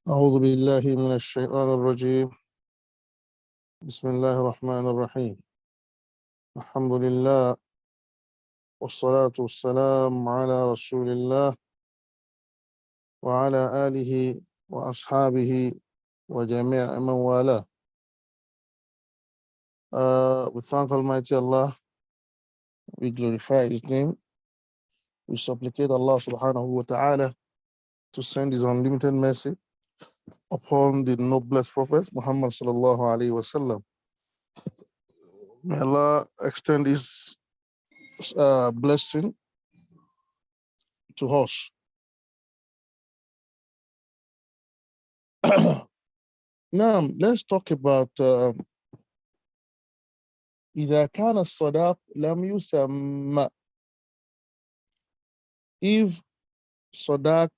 أعوذ بالله من الشيطان الرجيم. بسم الله الرحمن الرحيم. الحمد لله والصلاة والسلام على رسول الله وعلى آله وأصحابه وجميع من والاه. We thank Almighty Allah, we glorify His name, we supplicate Allah subhanahu wa ta'ala to send His unlimited mercy upon the noblest Prophet Muhammad sallallahu alayhi wa sallam. May Allah extend His blessing to us. Now, let's talk about إذا كان الصداق لم يسمى. If Sadaq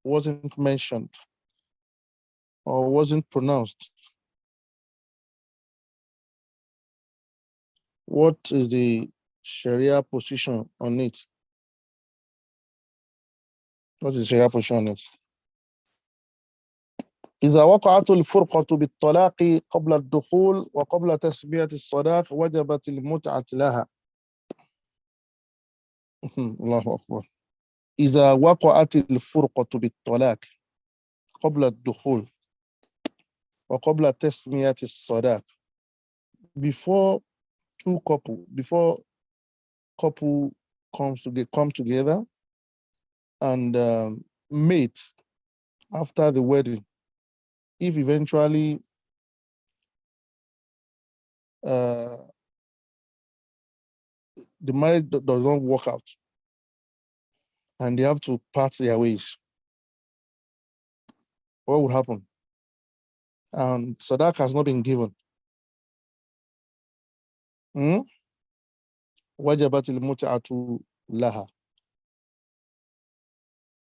wasn't mentioned or wasn't pronounced, what is the Sharia position on it? What is the Sharia position on it? إذا وقعت الفرقة بالطلاق قبل الدخول وقبل تسمية الصداق وجبت المتعة لها. الله أكبر. إذا وقعت الفرقة بالطلاق قبل الدخول وقبل تسمية الصداق. Before couple come together and mate after the wedding, if eventually the marriage does not work out and they have to part their ways, what would happen? And Sadaq has not been given. وجبت المتعة لها.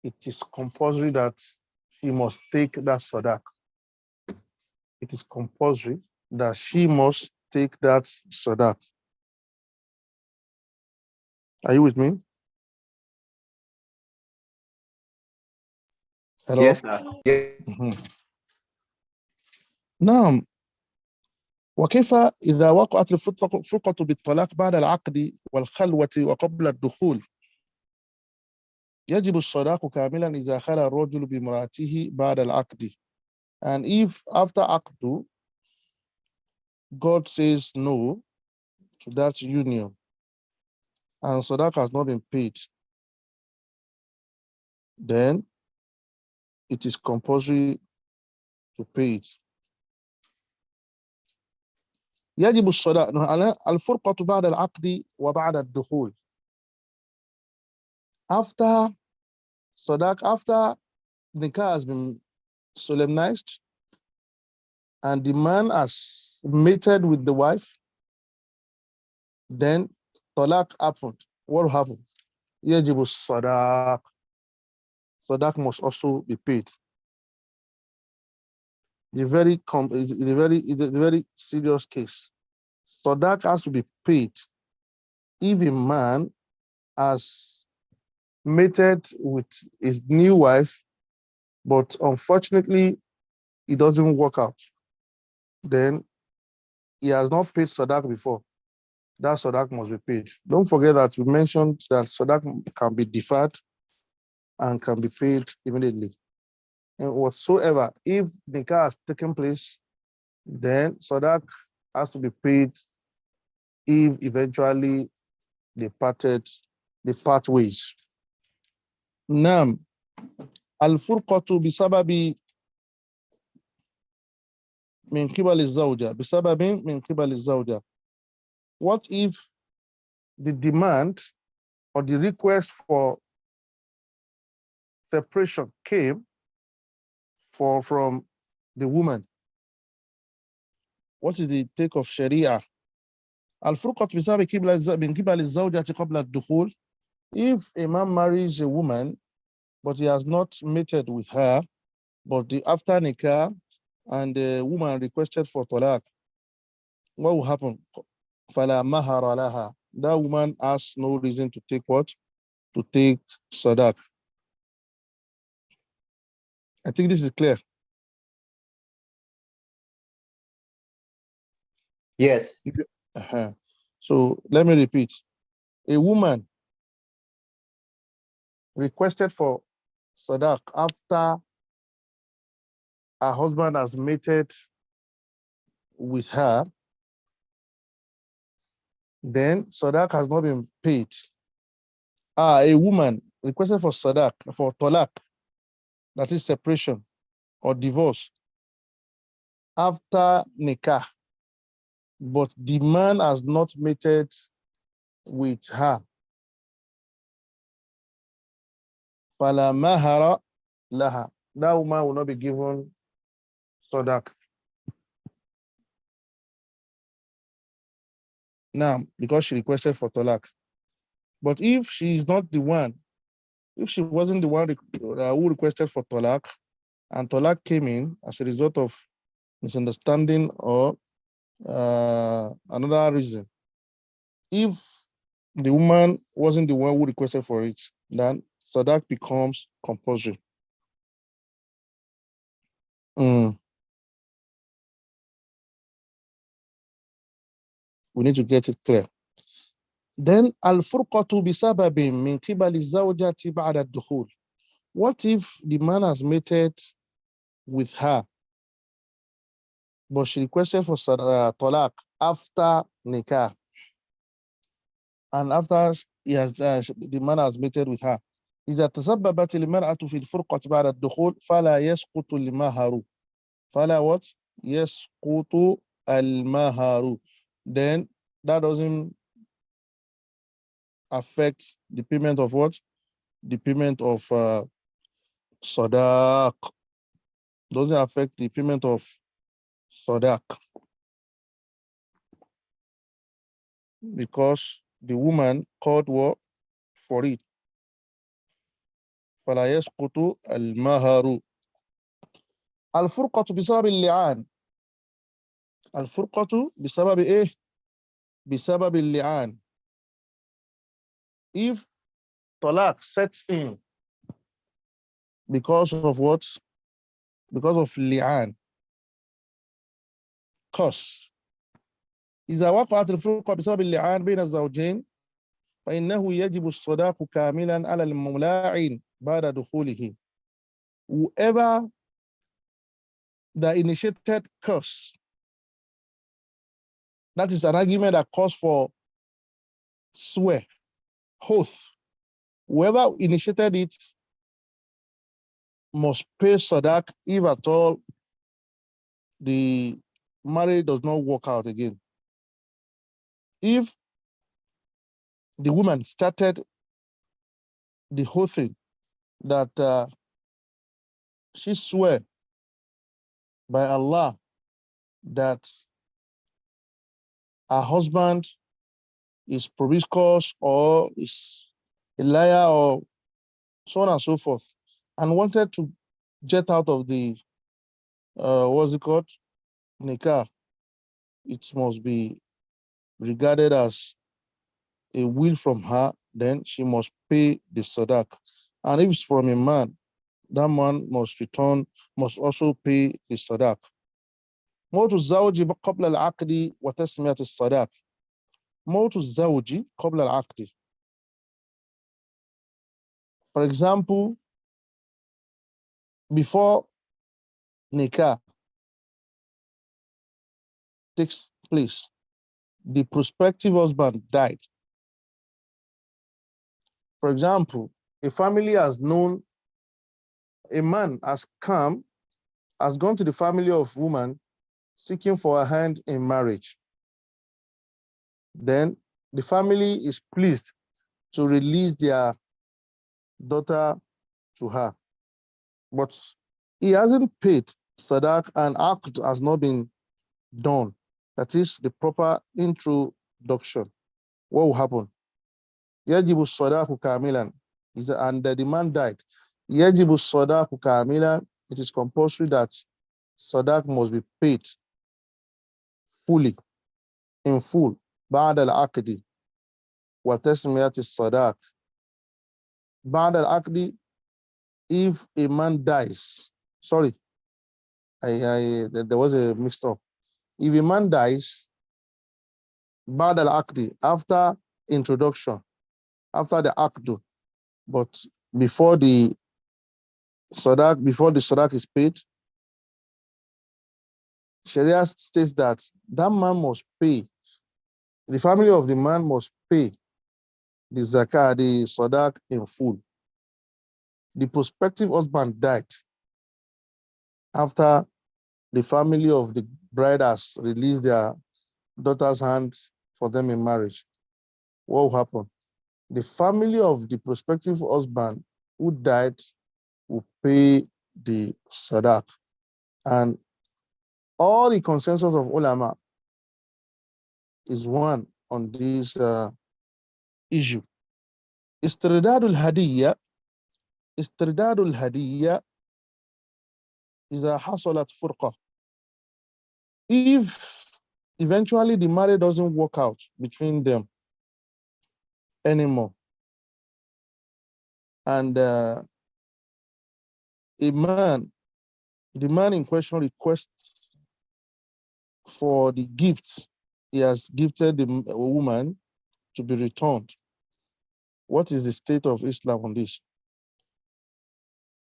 It is compulsory that she must take that Sadaq. It is compulsory that she must take that Sadaq. Are you with me? Hello? Yes, sir. Yes. نعم. وكيف إذا وقعت الفرقة بالطلاق بعد العقد والخلوة وقبل الدخول؟ يجب الصداق كاملا إذا خلى الرجل بامرأته بعد العقد. And if after عقد God says no to that union and Sadaq has not been paid, then it is compulsory to pay it. يجب الصداق الفرقة بعد العقد وبعد الدخول. After Sadaq, after Nikah has been solemnized and the man has mated with the wife, then Talaq happened. What happened? يجب الصداق. Sadaq must also be paid. It's a very serious case. Sadaq has to be paid if a man has mated with his new wife, but unfortunately it doesn't work out. Then he has not paid Sadaq before. That Sadaq must be paid. Don't forget that we mentioned that Sadaq can be deferred and can be paid immediately. And whatsoever, if Nikah has taken place, then Sadaq has to be paid if eventually they part ways. Nam al-furqatu bisababi min qibali zawja. Bisababin min qibali zawja. What if the demand or the request for separation came from the woman? What is the take of Sharia? Al-furqatu bisababi min qibali zawjati qabla ad-dukhul. If a man marries a woman, but he has not mated with her, but after Nikah, and the woman requested for talaq, what will happen? فَلَا مَهَرَ لَهَا. That woman has no reason to take what? To take Sadaq. I think this is clear. Yes. So let me repeat. A woman requested for Sadaq after her husband has mated with her, then Sadaq has not been paid. A woman requested for Sadaq, for Talaq, that is separation or divorce, after Nikah, but the man has not mated with her. Fala mahara laha. That woman will not be given Sadaq. Now, because she requested for Talaq. But if she is not the one, if she wasn't the one who requested for Talaq, and Talaq came in as a result of misunderstanding or another reason, if the woman wasn't the one who requested for it, then Sadaq becomes compulsory. We need to get it clear. Then al-furqatu bisababin min qibali zawjati ba'da ad-dukhul. What if the man has mated with her, but she requested for talaq after nikah, and after he has the man has mated with her? إذا تسببت المرأة في الفرقة بعد الدخول فلا يسقط المهر. فلا what? يسقط المهر. Then that doesn't affect the payment of what? The payment of Sadaq. Doesn't affect the payment of Sadaq. Because the woman called what for it. فلا يسقط المهر. الفرقة بسبب اللعان. الفرقة بسبب إيه؟ بسبب اللعان. If talaq sets in because of what? Because of li'an, curse. إذا وقعت الفرقة بسبب اللعان بين الزوجين فإنه يجب الصداق كاملا على الملاعن بعد دخوله. Whoever that initiated curse, that is an argument that calls for swear, oath. Whoever initiated it must pay Sadaq if at all the marriage does not work out again. If the woman started the whole thing that she swear by Allah that her husband is promiscuous or is a liar or so on and so forth, and wanted to get out of the what's it called, nikah, it must be regarded as a will from her. Then she must pay the sadaq, and if it's from a man, that man must also pay the sadaq. موت الزوج قبل العقد وتسمية الصداق. موت الزوج قبل العقد. For example, before nikah takes place, the prospective husband died. For example, a family has known, a man has gone to the family of woman seeking for a hand in marriage. Then the family is pleased to release their daughter to her. But he hasn't paid Sadaq and Aqd has not been done. That is the proper introduction. What will happen? Yajibu Sadaq kamilan. And the man died. Yajibu Sadaq kamilan. It is compulsory that Sadaq must be paid fully, in full. بعد العقد وتسمية الصداق. بعد العقد, if a man dies Sorry, there was a mixed up. If a man dies, ba'd al-aqdi, after introduction, after the aqd, but before the sadaq is paid, Sharia states that that man must pay, the family of the man must pay the zakah, the sadaq in full. The prospective husband died after the family of the bride has released their daughter's hand for them in marriage. What will happen? The family of the prospective husband who died will pay the sadaq. And all the consensus of ulama is one on this issue. Istridadul hadiyya, istridadul hadiyya إذا حصلت فرقة. If eventually the marriage doesn't work out between them anymore, and the man in question requests for the gifts he has gifted the woman to be returned, what is the state of Islam on this?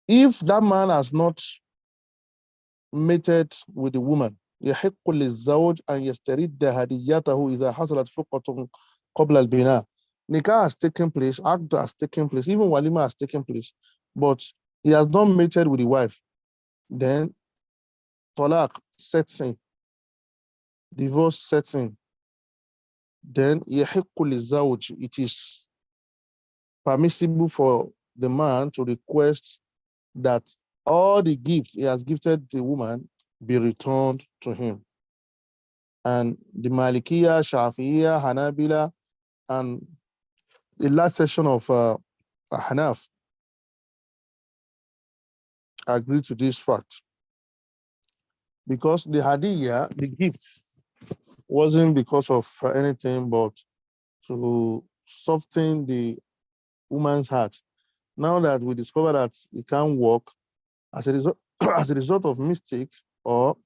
If that man has not mated with the woman, يحق للزوج أن يسترد هديته إذا حصلت فرقة قبل البناء. Nikah has taken place, act has taken place, even walima has taken place, but he has not mated with the wife. Then talaq sets in, divorce sets in. Then يحق للزوج, it is permissible for the man to request that all the gifts he has gifted the woman be returned to him. And the Malikiya, Shafi'iyya, Hanabila, and the last session of Hanaf agree to this fact. Because the hadiyya, the gifts, wasn't because of anything but to soften the woman's heart. Now that we discover that it can't work as a result, as a result of mistake or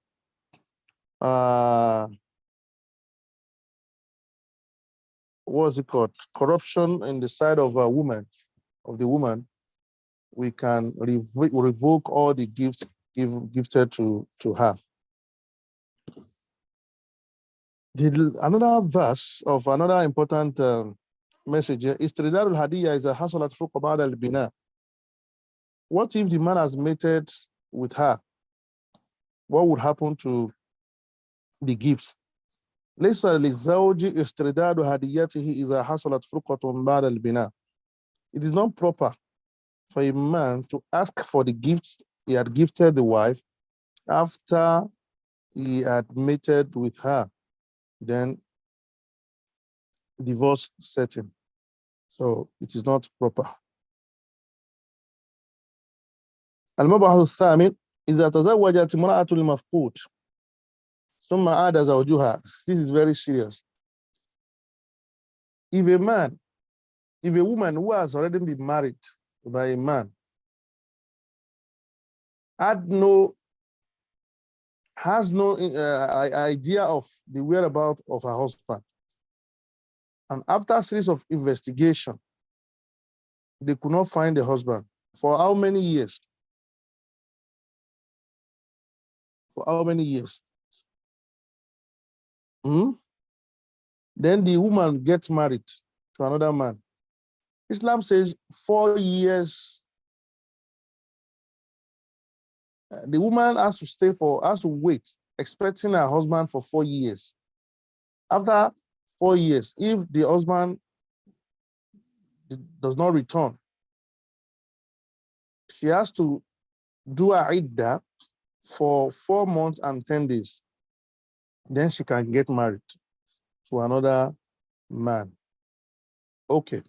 what's it called? Corruption in the side of a woman, of the woman, we can revoke all the gifts gifted to her. Another verse of another important message here is Tridar al-Hadiyya is a hasalat fuq ba'da al-bina. What if the man has mated with her? What would happen to the gifts? ليس للزوج استرداد هديته إذا حصلت فرقة بعد البناء. It is not proper for a man to ask for the gifts he had gifted the wife after he had mated with her. Then divorce setting. So it is not proper. المبحث الثامن إذا تزوجت امرأة المفقود ثم عاد زوجها. This is very serious. If a woman who has already been married by a man has no idea of the whereabouts of her husband, and after a series of investigation, they could not find the husband for how many years? For how many years? Then the woman gets married to another man. Islam says 4 years. The woman has to wait, expecting her husband for 4 years. After 4 years, if the husband does not return, she has to do a iddah for 4 months and 10 days. Then she can get married to another man. Okay.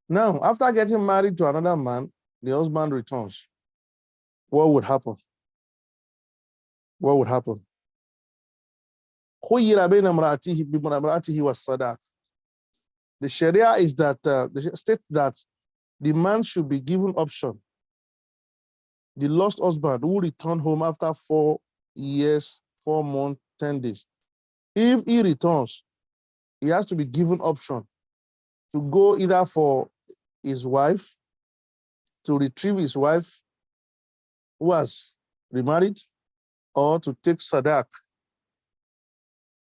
Now, after getting married to another man, the husband returns. What would happen? What would happen? The Sharia is that states that the man should be given option the lost husband who returned home after 4 years, 4 months, 10 days. If he returns, he has to be given option to go either for his wife, to retrieve his wife who has remarried, or to take Sadaaq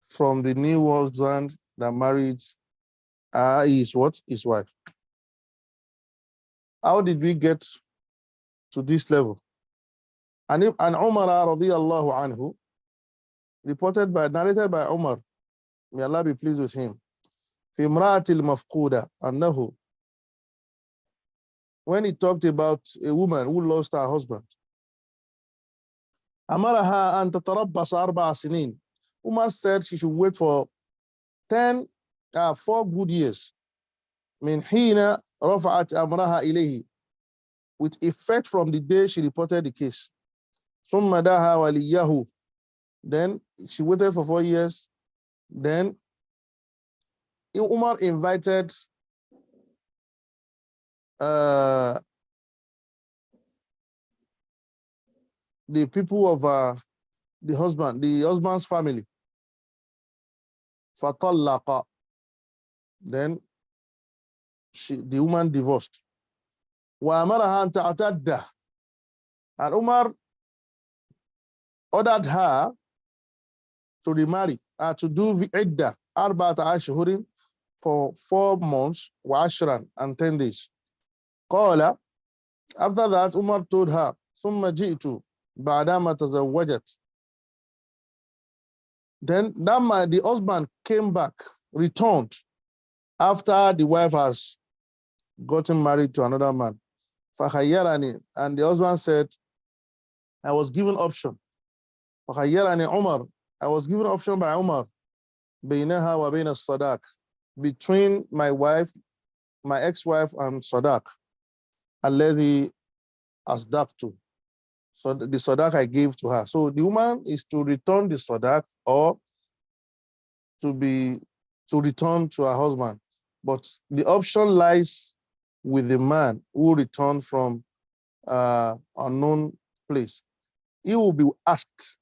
from the new husband that married his wife. How did we get to this level? And Umar radiyallahu anhu, narrated by Umar, may Allah be pleased with him, في امرأة المفقودة أنه, when he talked about a woman who lost her husband, أمرها أن تتربص 4 سنين. Umar said she should wait for 4 good years. من حين رفعت أمرها إليه, with effect from the day she reported the case. ثم دعا وليه, then she waited for 4 years. Then Umar invited the people of the husband's family. فطلق, then the woman divorced. وأمرها أن تعتد, and Umar ordered her to remarry, to do iddah, 4 أشهر, for 4 months, وعشرا, and 10 days. قال, after that, Umar told her, ثم جئت بعدما تزوجت. Then the husband came back, returned, after the wife has gotten married to another man. فخيرني, and the husband said, I was given option. فخيرني عمر, I was given option by Umar, بينها وبين الصداق, between my ex-wife, and Sadaaq, الذي أصدقت, so the Sadaaq I gave to her. So the woman is to return the Sadaaq, or to return to her husband. But the option lies with the man who returned from unknown place. He will be asked,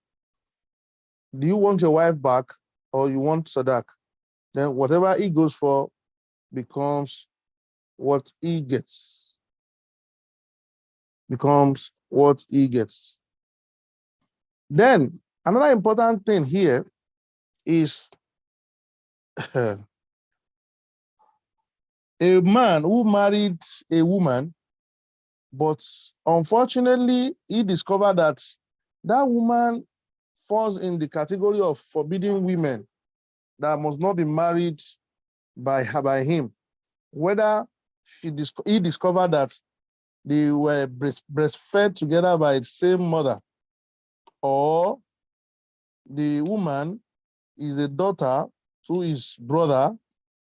do you want your wife back, or you want Sadaaq? Then whatever he goes for becomes what he gets. Then another important thing here is a man who married a woman, but unfortunately he discovered that that woman falls in the category of forbidden women that must not be married by him. Whether he discovered that they were breastfed together by the same mother, or the woman is a daughter to his brother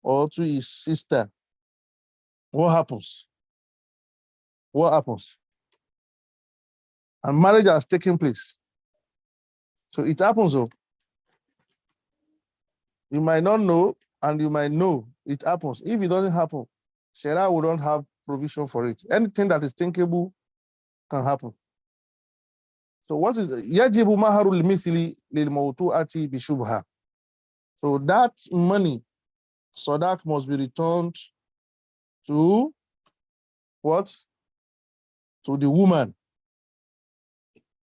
or to his sister. What happens? And marriage has taken place. So it happens. You might not know, and you might know it happens. If it doesn't happen, Sharia wouldn't have provision for it. Anything that is thinkable can happen. So what is yajibu maharul mithli lil mawtu'ati bi shubha? So that money, Sadaaq, must be returned to what? To the woman.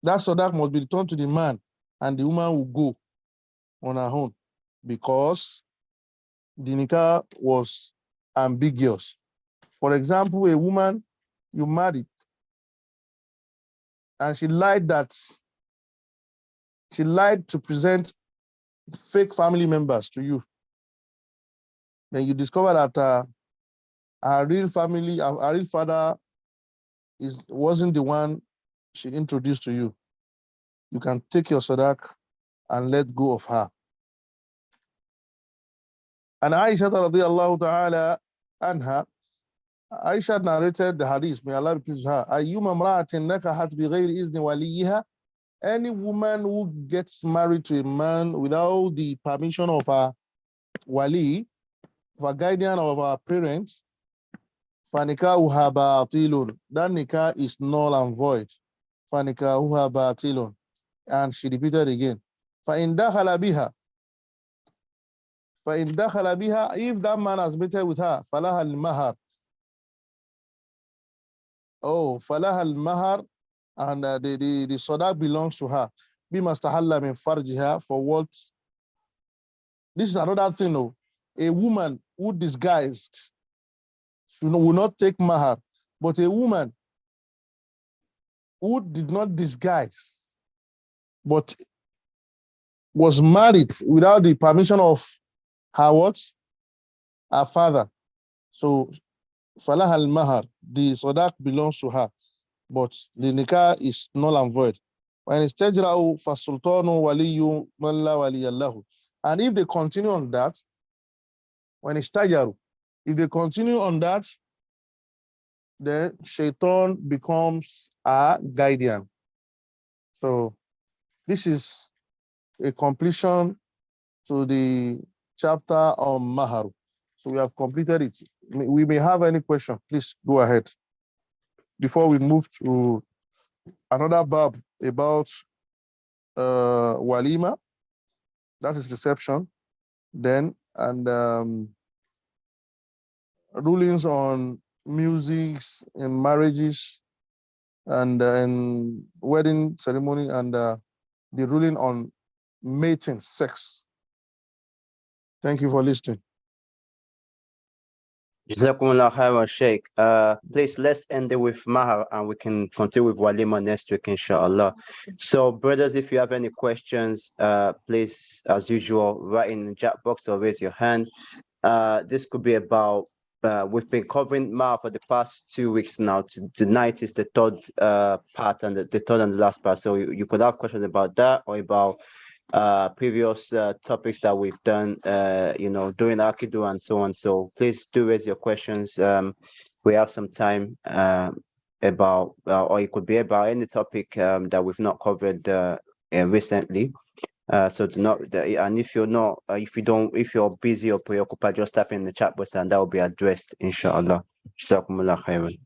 That Sadaaq must be returned to the man, and the woman will go on her own, because the nikah was ambiguous. For example, a woman you married, and she lied to present fake family members to you. Then you discover that her real father wasn't the one she introduced to you. You can take your Sadaaq and let go of her. And Aisha radiyallahu ta'ala anha, Aisha narrated the hadith, may Allah be pleased with her. Ayyuma imra'atin nakahat bighayri izni waliyiha, any woman who gets married to a man without the permission of her wali, of a guardian, of our parents, فَنِكَاؤُهَا بَاطِلٌ, that nikah is null and void. فَنِكَاحُهَا بَاطِلٌ. And she repeated again. فَإِنْ دَخَلَ بِهَا. فَإِنْ دَخَلَ بِهَا. If that man has mated with her, فَلَهَا الْمَهَرُ. Oh, فَلَهَا الْمَهَرُ. And the sadaq belongs to her. بِمَا اسْتَحَلَّ مِنْ فَرْجِهَا. For what? This is another thing, though. A woman who disguised will not take mahar, but a woman who did not disguise, but was married without the permission of her what? Her father. So, falah al mahar, the sadaq belongs to her, but the nikah is null and void. When it's tajra'u fasultanu waliyu man la waliyallahu. And if they continue on that, when it's tajaru, if they continue on that, then shaitan becomes a guardian. So this is a completion to the chapter on Mahar. So we have completed it. We may have any question. Please go ahead. Before we move to another bab about walima, that is reception, then, and rulings on musics and marriages and wedding ceremony, and the ruling on mating, sex. Thank you for listening. Jazakumullah khairan, Sheikh. Please, let's end it with Mahar and we can continue with Walima next week, inshallah. So, brothers, if you have any questions, please, as usual, write in the chat box or raise your hand. This could be about, we've been covering Mahar for the past 2 weeks now. Tonight is the third part and the third and the last part. So, you could have questions about that or about previous topics that we've done, during Akidu and so on. So please do raise your questions. We have some time about, or it could be about any topic that we've not covered recently. So do not, and if you're busy or preoccupied, just type in the chat box and that will be addressed, inshallah. Jazakumullah khairan.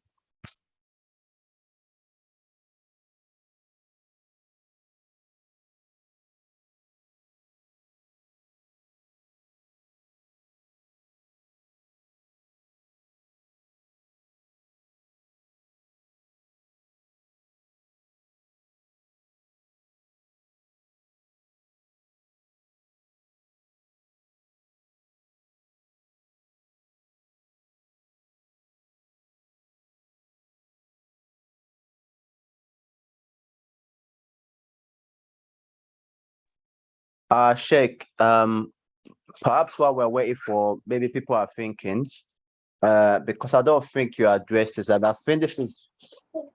Sheikh, perhaps while we're waiting for, maybe people are thinking, because I don't think you addressed this, and I think this is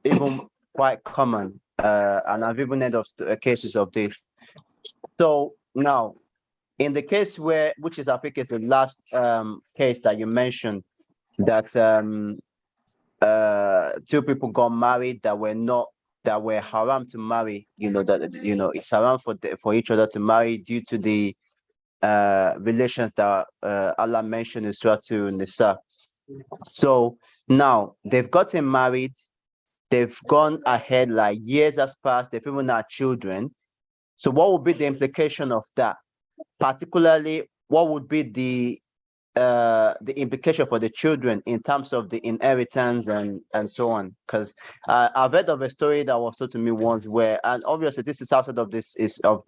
even quite common, and I've even heard of cases of this. So now, in the case which is I think is the last case that you mentioned, that two people got married that were haram to marry, it's haram for each other to marry due to the relations that Allah mentioned in Surah Nisa. So now they've gotten married, they've gone ahead, like years has passed, they've even had children. So what would be the implication of that? Particularly, what would be the implication for the children in terms of the inheritance and so on? Because I've heard of a story that was told to me once where, and obviously this is outside of this is of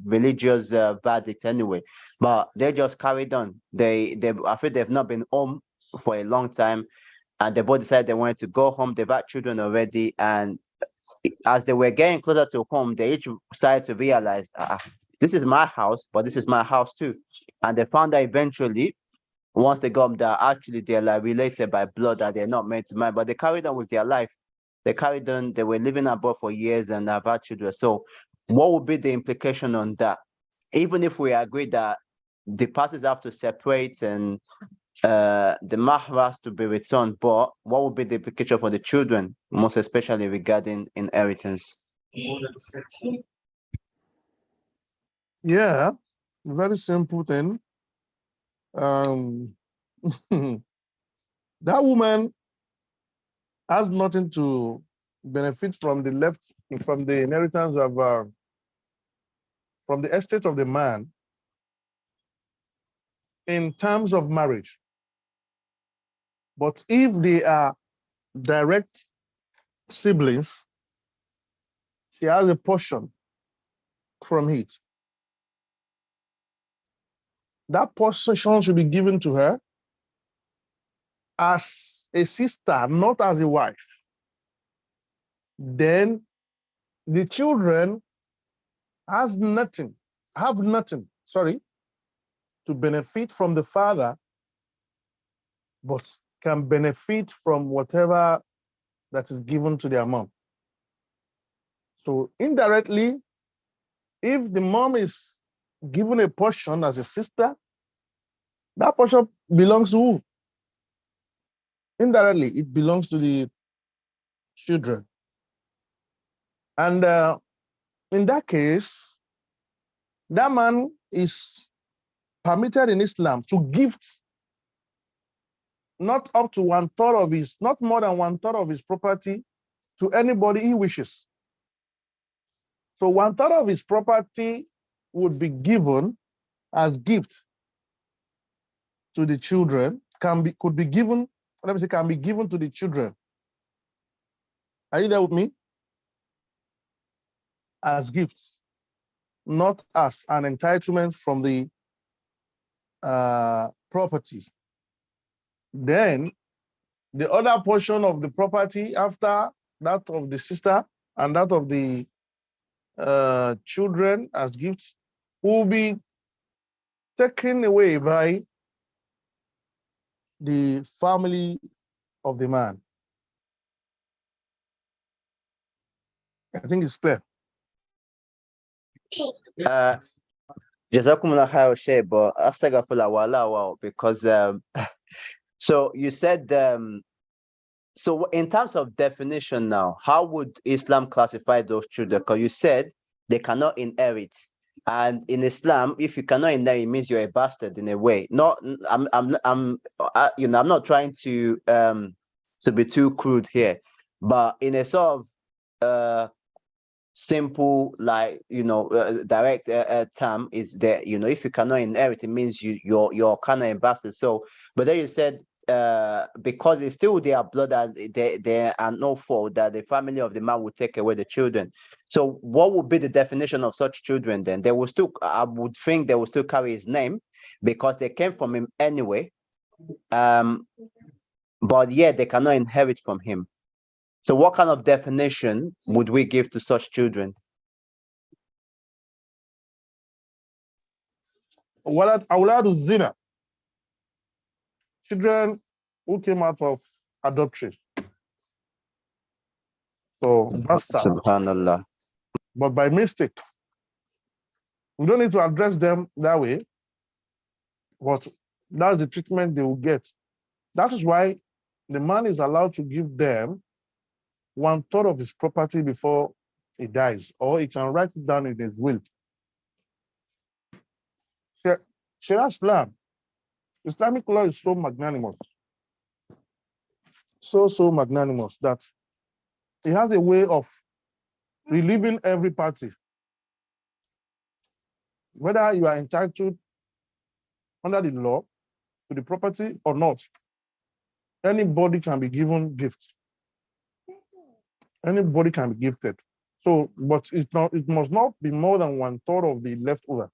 religious verdict anyway, but they just carried on. I think they've not been home for a long time, and they both decided they wanted to go home. They've had children already, and as they were getting closer to home, they each started to realize, this is my house, but this is my house too. And they found that eventually, once they got home, that actually they're like related by blood, that they're not meant to marry, but they carried on with their life. They carried on, they were living abroad for years and have had children. So what would be the implication on that? Even if we agree that the parties have to separate and the mahr has to be returned, but what would be the implication for the children, most especially regarding inheritance? Yeah, very simple thing. That woman has nothing to benefit from the inheritance of from the estate of the man in terms of marriage. But if they are direct siblings, she has a portion from it. That portion should be given to her as a sister, not as a wife. Then the children have nothing, to benefit from the father, but can benefit from whatever that is given to their mom. So indirectly, if the mom is given a portion as a sister, that portion belongs to who? Indirectly, it belongs to the children. And in that case, that man is permitted in Islam to gift not up to 1/3 of his, not more than 1/3 of his property to anybody he wishes. So 1/3 of his property would be given as gift to the children, can be given to the children. Are you there with me? As gifts, not as an entitlement from the property. Then the other portion of the property after that of the sister and that of the children as gifts will be taken away by the family of the man. I think it's clear. Jazakumullah khair, Sheikh, but astaghfirullah wala, because so you said so in terms of definition now, how would Islam classify those children? Because you said they cannot inherit, and in Islam, if you cannot inherit, it means you're a bastard in a way. Not, I'm not trying to be too crude here, but in a sort of simple, like, direct term is that, if you cannot inherit, it means you're kind of a bastard. So, but then you said because it's still their blood and they are no fault that the family of the man will take away the children. So what would be the definition of such children then? They will still, I would think they will still carry his name because they came from him anyway. But yeah, they cannot inherit from him. So what kind of definition would we give to such children? Awladu zina. Children who came out of adoption. So bastard. Subhanallah. But by mistake. We don't need to address them that way, but that's the treatment they will get. That is why the man is allowed to give them 1/3 of his property before he dies, or he can write it down in his will. Sharia Islam, Islamic law is so magnanimous, so magnanimous that it has a way of relieving every party. Whether you are entitled under the law to the property or not, anybody can be given gifts. Anybody can be gifted. So, but it must not be more than 1/3 of the leftover.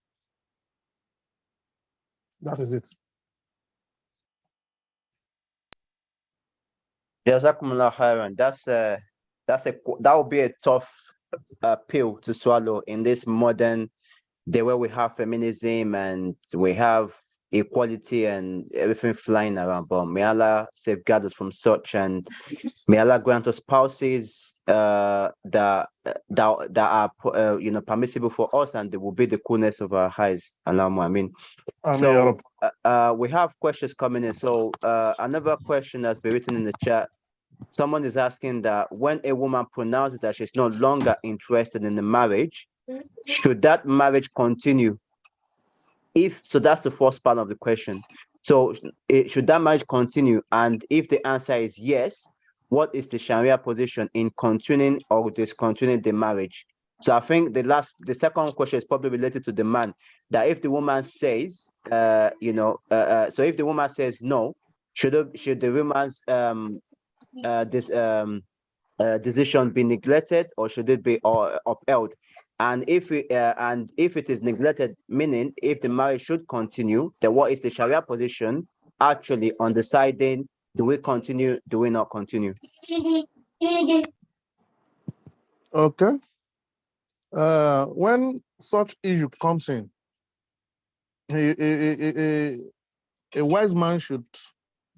That is it. Jazakumullah khairan. That would be a tough pill to swallow in this modern day where we have feminism and we have equality and everything flying around. But may Allah safeguard us from such, and may Allah grant us spouses that are permissible for us, and they will be the coolness of our eyes. Allahumma ameen. So we have questions coming in. So another question that's been written in the chat. Someone is asking that when a woman pronounces that she's no longer interested in the marriage, should that marriage continue? So that's the first part of the question. So should that marriage continue? And if the answer is yes, what is the Sharia position in continuing or discontinuing the marriage? So I think the second question is probably related to the man, that if the woman says, so if the woman says no, should the woman's decision be neglected, or should it be upheld? And if it is neglected, meaning if the marriage should continue, then what is the Sharia position actually on deciding, do we continue, do we not continue? Okay. When such issue comes in, a wise man should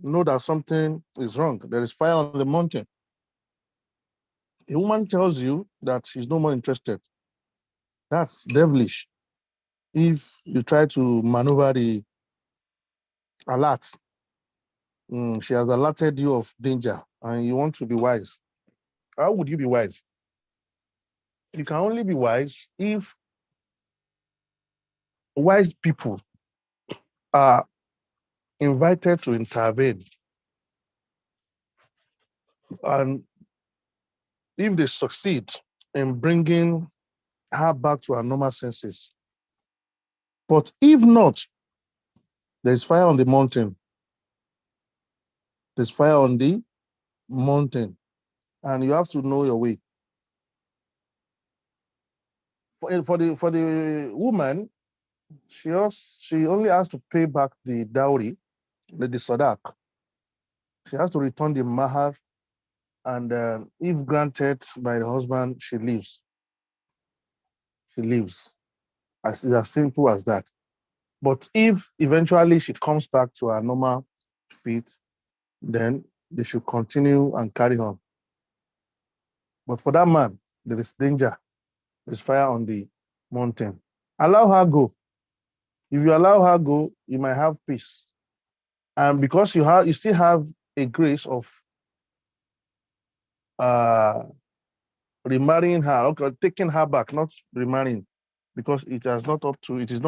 know that something is wrong. There is fire on the mountain. A woman tells you that she's no more interested. That's devilish. If you try to maneuver the alert, she has alerted you of danger and you want to be wise. How would you be wise? You can only be wise if wise people are invited to intervene. And if they succeed in bringing her back to her normal senses. But if not, there's fire on the mountain. There's fire on the mountain. And you have to know your way. For the woman, she only has to pay back the dowry, the As-Sadaaq. She has to return the Mahr, and if granted by the husband, she leaves. She leaves. It's as simple as that. But if eventually she comes back to her normal feet, then they should continue and carry on. But for that man, there is danger. There's fire on the mountain. Allow her go. If you allow her go, you might have peace. And because you still have a grace of remarrying her, okay, taking her back, not remarrying, because it is not up to what? It is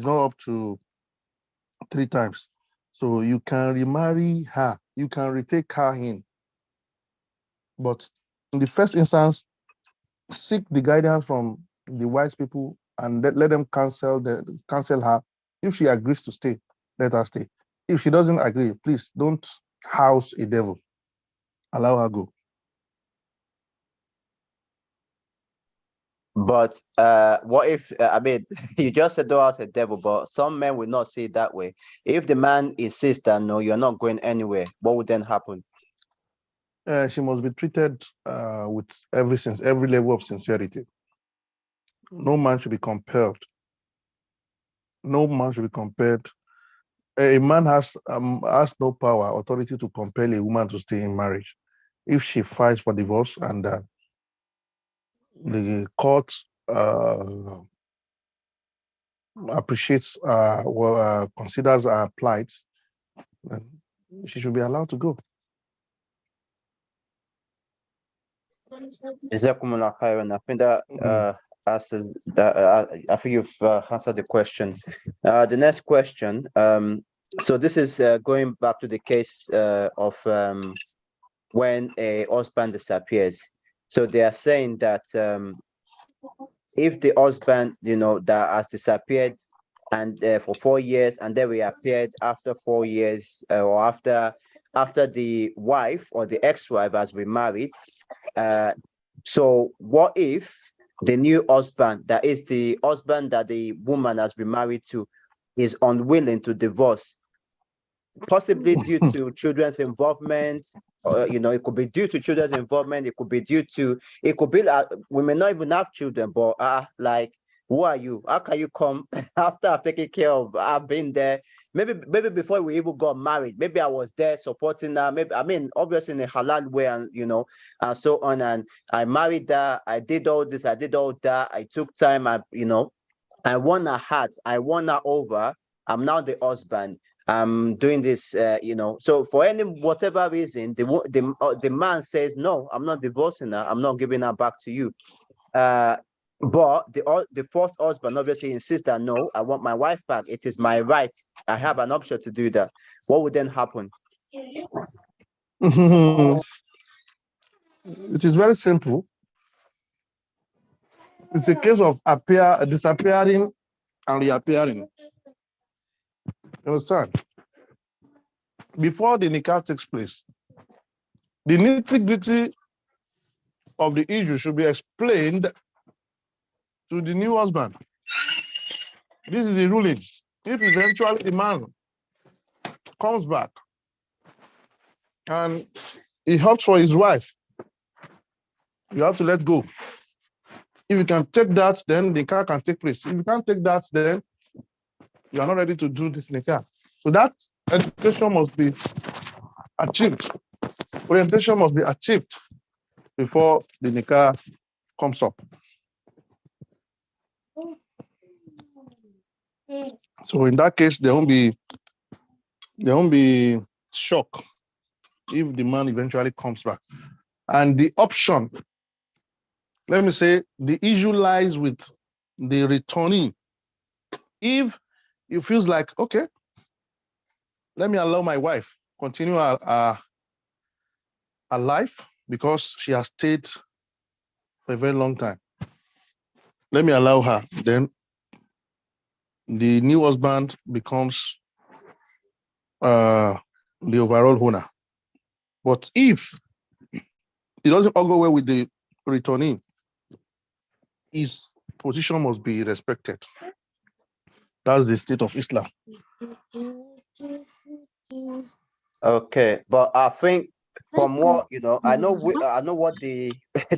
not up to 3 times. So you can remarry her, you can retake her in. But in the first instance, seek the guidance from the wise people and let them counsel her. If she agrees to stay, let her stay. If she doesn't agree, please don't house a devil. Allow her go. But what if, you just said don't house a devil, but some men will not see it that way. If the man insists that no, you're not going anywhere, what would then happen? She must be treated with every level of sincerity. No man should be compelled. No man should be compelled. A man has no power, authority to compel a woman to stay in marriage. If she fights for divorce and the court appreciates, considers her plight, then she should be allowed to go. Jazakumullah khairan. I think that answers that. I think you've answered the question. The next question. So this is going back to the case of when a husband disappears. So they are saying that if the husband, that has disappeared and for 4 years, and then reappeared after 4 years, or after the wife or the ex-wife has remarried. So what if the new husband, that is the husband that the woman has remarried to, is unwilling to divorce, possibly due to children's involvement? It could be due to children's involvement. It could be we may not even have children, but like, who are you? How can you come after I've taken care of? I've been there. Maybe before we even got married, maybe I was there supporting her. Maybe, obviously in a halal way, and and so on. And I married her. I did all this. I did all that. I took time. I won her heart. I won her over. I'm now the husband. I'm doing this. So for whatever reason, the man says, no, I'm not divorcing her. I'm not giving her back to you. But the first husband obviously insists that no, I want my wife back. It is my right. I have an option to do that. What would then happen? It is very simple. It's a case of disappearing and reappearing. You understand? Before the nikah takes place, the nitty-gritty of the issue should be explained to the new husband. This is the ruling. If eventually the man comes back and he opts for his wife, you have to let go. If you can take that, then the nikah can take place. If you can't take that, then you are not ready to do this nikah. So that education must be achieved. Orientation must be achieved before the nikah comes up. So in that case, there won't be shock if the man eventually comes back. And the option, let me say, the issue lies with the returnee. If it feels like, okay, let me allow my wife continue her life because she has stayed for a very long time. Let me allow her. Then the new husband becomes the overall owner. But if it doesn't all go well with the returnee, his position must be respected. That's the state of Islam. Okay, but I think from what I know, what the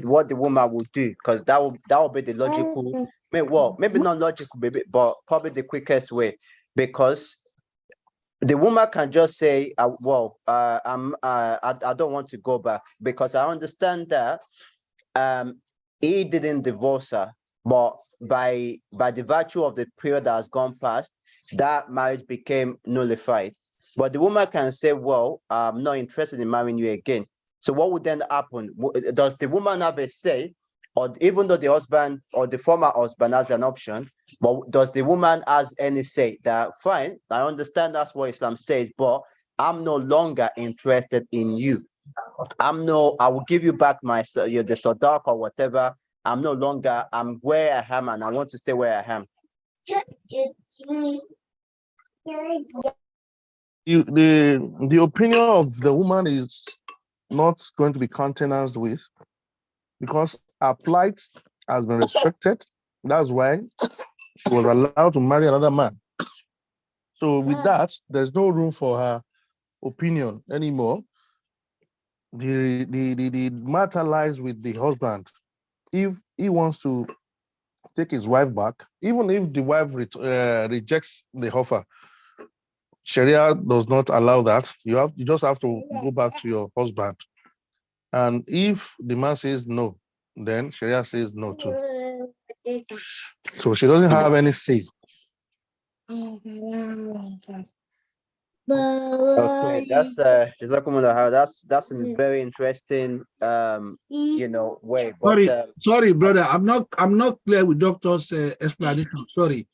what the woman will do, because that will be the logical. Maybe not logical, but probably the quickest way, because the woman can just say, I don't want to go back, because I understand that he didn't divorce her, but by the virtue of the period that has gone past, that marriage became nullified. But the woman can say, well, I'm not interested in marrying you again. So what would then happen? Does the woman have a say? Or even though the husband or the former husband has an option, but does the woman has any say that, fine, I understand that's what Islam says, but I'm no longer interested in you. I will give you back the Sadaaq or whatever. I'm where I am and I want to stay where I am. The opinion of the woman is not going to be countenanced with, because her plight has been respected. That's why she was allowed to marry another man. So with that, there's no room for her opinion anymore. The matter lies with the husband. If he wants to take his wife back, even if the wife rejects the offer, Sharia does not allow that. You just have to go back to your husband. And if the man says no, then Sharia says no too. So she doesn't have any say. Okay, that's that's a very interesting way. But sorry, brother, I'm not clear with doctor's explanation. Sorry.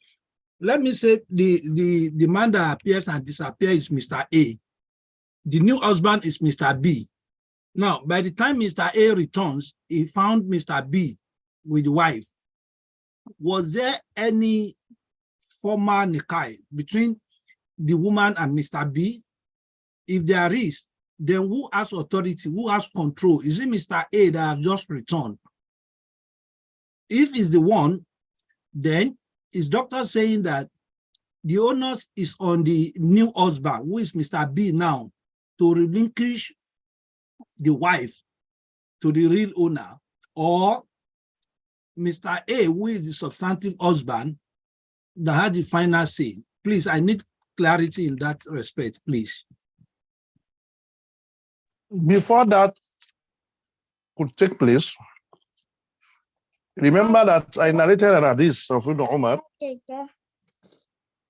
Let me say the man that appears and disappears is Mr. A. The new husband is Mr. B. Now, by the time Mr. A returns, he found Mr. B with the wife. Was there any formal nikah between the woman and Mr. B? If there is, then who has authority, who has control? Is it Mr. A that have just returned? If it's the one, then is doctor saying that the onus is on the new husband, who is Mr. B now, to relinquish the wife to the real owner, or Mr. A, who is the substantive husband, that had the final say? Please, I need clarity in that respect, please. Before that could take place, remember that I narrated an hadith of Ibn Umar,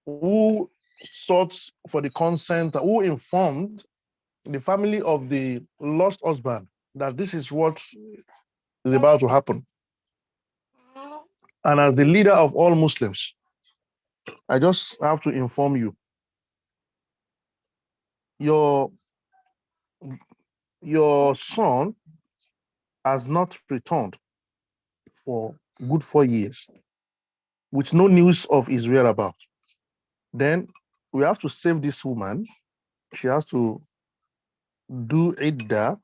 who sought for the consent, who informed the family of the lost husband that this is what is about to happen. And as the leader of all Muslims, I just have to inform you, your your son has not returned for good 4 years with no news of his whereabouts, then we have to save this woman. She has to do idda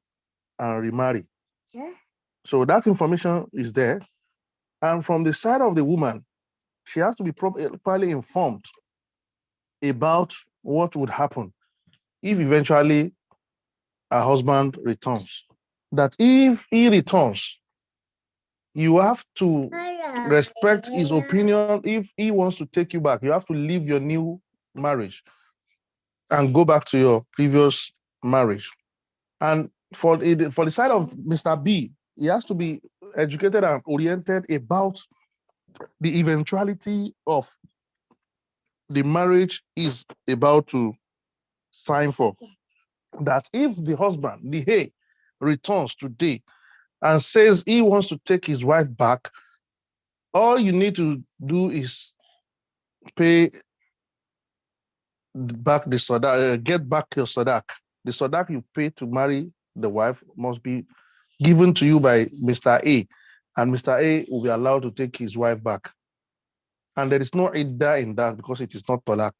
and remarry. So that information is there. And from the side of the woman, she has to be properly informed about what would happen if eventually her husband returns. That if he returns, you have to respect his opinion. If he wants to take you back, you have to leave your new marriage and go back to your previous marriage. And for the side of Mr. B, he has to be educated and oriented about the eventuality of the marriage is about to sign for. That if the husband, the hey, returns today and says he wants to take his wife back, all you need to do is pay back the Sadaaq, get back your Sadaaq. The Sadaaq you pay to marry the wife must be given to you by Mr. A, and Mr. A will be allowed to take his wife back. And there is no idda in that because it is not talaq.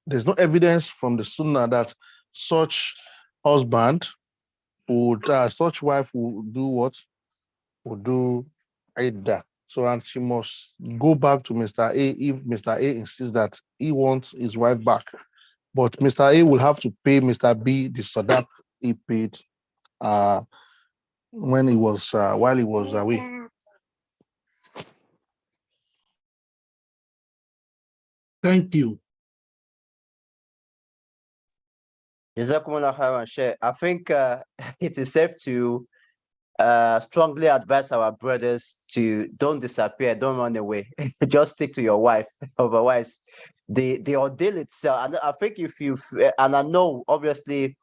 There's no evidence from the Sunnah that such husband would, such wife will do what? Will do idda. So, and she must go back to Mr. A if Mr. A insists that he wants his wife back. But Mr. A will have to pay Mr. B the Sadaaq he paid when he was while he was away. Thank you. I think it is safe to strongly advise our brothers to don't disappear, don't run away. Just stick to your wife. Otherwise, the ordeal itself, and I think if you, and I know obviously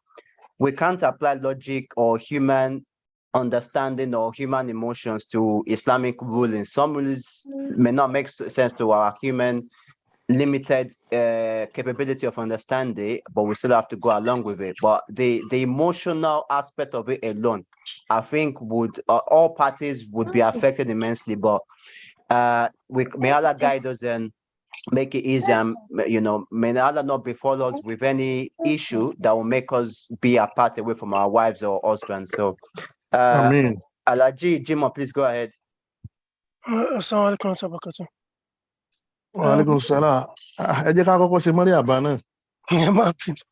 we can't apply logic or human understanding or human emotions to Islamic rulings. Some rulings may not make sense to our human limited capability of understanding, but we still have to go along with it. But the emotional aspect of it alone, I think would all parties would be affected immensely. But may Allah guide us and make it easy, and may Allah not befall us with any issue that will make us be apart away from our wives or husbands. So Amen. Alaji Jimo, please go ahead. Assalamu alaikum wa barakatuh. Wa alaikum salam. Ẹ jẹ́ ká kọ́kọ́ ṣe mọ́rí àbá náà. Ẹ má bínú.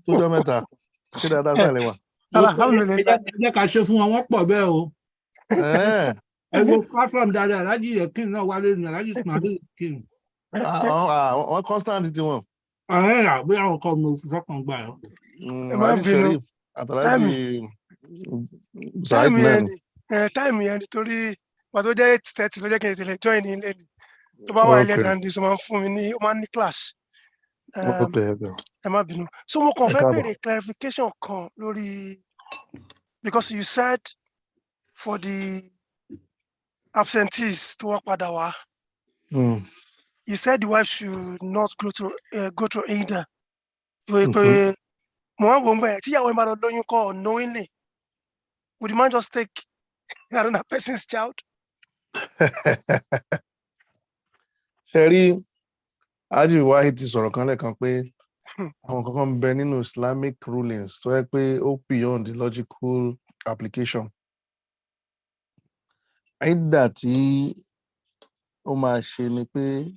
Tó jọ́ mẹ́ta. Ṣé dáadáa sálẹ̀ wà? Alhamdulillah. Ẹ jẹ́ ká ṣe fún wọn, wọ́n pọ̀ bẹ́ẹ̀ o. Eh. Ẹ wo platform dáadáa, Alhaji Yekin náà wálé ní Alhaji Ismail Yekin. Wọ́n constant ti wọn. Bí àwọn kan mo fi sọ́kàn gbà ọ́. Ẹ má bínú. Àtàlájì Zaid náà. Táìmù yẹn nítorí pàtó jẹ́ 8:30 ló jẹ́ kí n tẹ̀lé join ní ilé ni. Tó bá wà ilé tàǹdì sọ máa ń fún mi ní, ó máa ń ní clash. Ẹ má bínú. So mo kàn fẹ́ béèrè clarification kan lórí, because you said for the absentees tó wá padà wá. You said the wife should not go through either. Pé mo wá wò ń bẹ̀ tíyàwó ẹ̀ máa lọ lóyún kọ́ unknowingly. Would the man just take another person's child? Ṣé rí Haji Wahid ti sọ̀rọ̀ kan lẹ́ẹ̀kan pé àwọn kankan ń bẹ nínú Islamic rulings tó yẹ pé ó beyond the logical application. Ìdà tí ó máa ṣe ni pé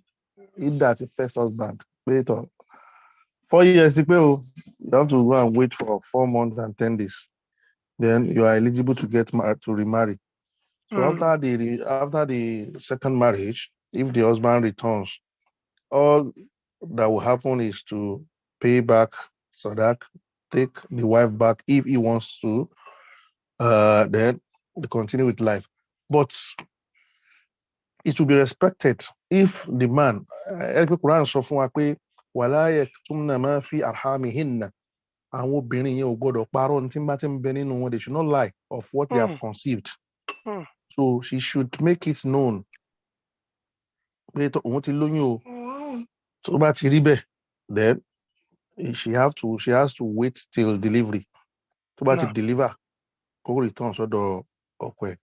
ìdà tí first husband pé tọ̀ 4 years pé o, you have to go and wait for 4 months and 10 days. Then you are eligible to get married, to remarry. So after the second marriage, if the husband returns, all that will happen is to pay back Sadaaq, take the wife back if he wants to, then continue with life. But it will be respected if the man, Quran sọ fún wa pé wala yaktumna ma fi arhamihinna, àwọn obìnrin yẹn ò gbọdọ̀ parọ́ ní tí bá ti ń bẹ nínú wọn, they should not lie of what they have conceived. So she should make it known pé òun ti lóyún o, tó bá ti rí bẹ́ẹ̀, then she has to wait till delivery. To bá ti No. deliver, kó return sọ́dọ̀ ọkọ ẹ̀.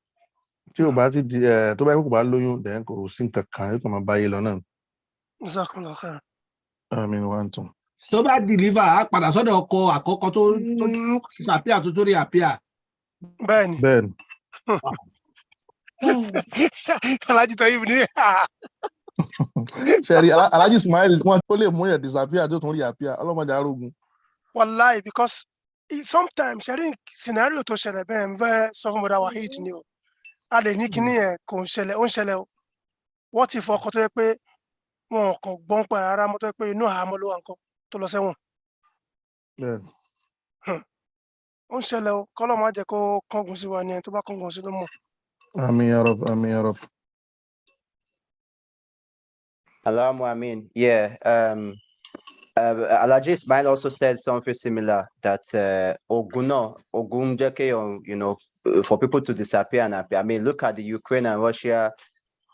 Tí ó bá ti tó bá kò bá lóyún, then kò sí nǹkan kan, yóò kàn máa báyé lọ náà. Jazakumullah khair. One thing. tó bá deliver á padà sọ́dọ̀ ọkọ àkọ́kọ́ tó disappear tó rí appear. Bẹ́ẹ̀ni. Bẹ́ẹ̀ni. Alhaji Taib ni. Sherry, Alhaji Ismail, wọn tó lè mú yẹn disappear tó tún rí appear. Ọlọ́mọdé arógun. Wallahi, because sometimes sharing scenario tó ṣẹlẹ̀ bẹ́ẹ̀ ń fẹ́ sọ fún Bọ́dá Waheed ni o. A lè ní kíní yẹn kò ń ṣẹlẹ̀ o. Wọ́n ti fọkàn tó yẹ pé wọn kò gbọ́n pa rárá mọ́ tó yẹ pé inú àhámọ́ ló wà nǹkan tó lọ sẹ́wọ̀n. Bẹ́ẹ̀ni. Ó ń ṣẹlẹ̀ o, kọ́lọ́ máa jẹ́ kó kángun sí wa ni ẹni tó bá kángun sí ló mọ̀. Àmín ya Rabb, àmín ya Rabb. Allahumma amin. Yeah. Alhaji Ismail also said something similar that Ogun jeke, you know, for people to disappear and appear. I mean, look at the Ukraine and Russia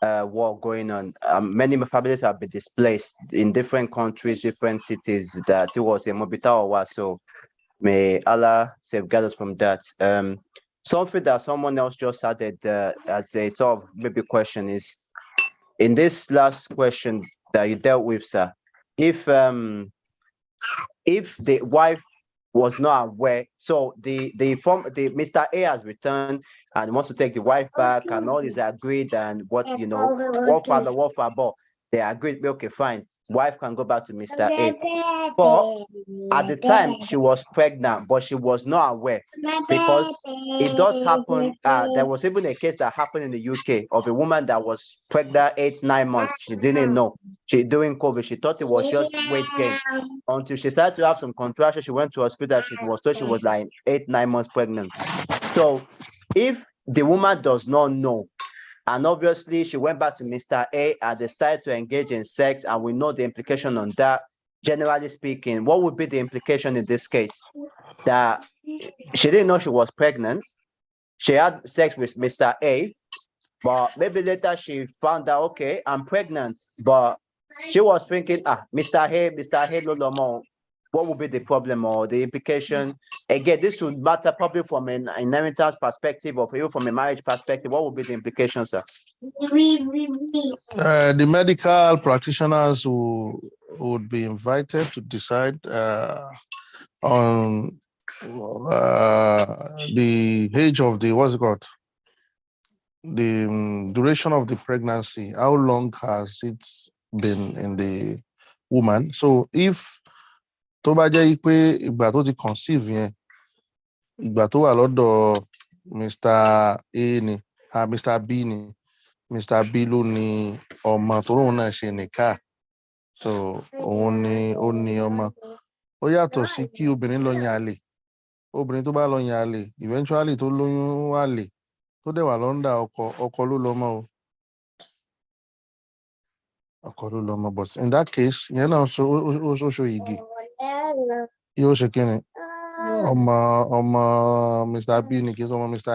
war going on. Many families have been displaced in different countries, different cities. That it was a mobita or what. So may Allah safeguard us from that. Something that someone else just added as a sort of maybe question is, in this last question that you dealt with, sir, if the wife was not aware, so the Mr. A has returned and wants to take the wife back, and all is agreed, and what father, they agreed, okay, fine, wife can go back to Mr. A. But at the time she was pregnant, but she was not aware, because it does happen. There was even a case that happened in the UK of a woman that was pregnant 8-9 months. She didn't know. She during COVID, she thought it was just weight gain until she started to have some contractions. She went to hospital. She was told she was like 8-9 months pregnant. So if the woman does not know, and obviously she went back to Mr. A and they started to engage in sex, and we know the implication on that. Generally speaking, what would be the implication in this case? That she didn't know she was pregnant. She had sex with Mr. A, but maybe later she found out, okay, I'm pregnant. But she was thinking, Mr. A, no. What would be the problem or the implication? Again, this would matter probably from an inheritance perspective or even from a marriage perspective. What would be the implications, sir? The medical practitioners who would be invited to decide on the age of the, what's it called? The duration of the pregnancy. How long has it been in the woman? So if tó bá jẹ́ pé ìgbà tó ti conceive yẹn, ìgbà tó wà lọ́dọ̀ Mr. A ni, Mr. B ni, Mr. B ló ní ọmọ tó lóun náà ṣe nìka. So òun ni ó ní ọmọ. Ó yàtọ̀ sí kí obìnrin lọ yan àlè. Obìnrin tó bá lọ yan àlè, eventually tó lóyún àlè, tó dẹ̀ wà lọ́ndà ọkọ ló lọ́mọ o. Ọkọ ló lọ́mọ, but in that case, yẹn náà ṣoṣo igi. Yóò ṣe kí ni? Ọmọ Mr. B ni kì í ṣe ọmọ Mr. A.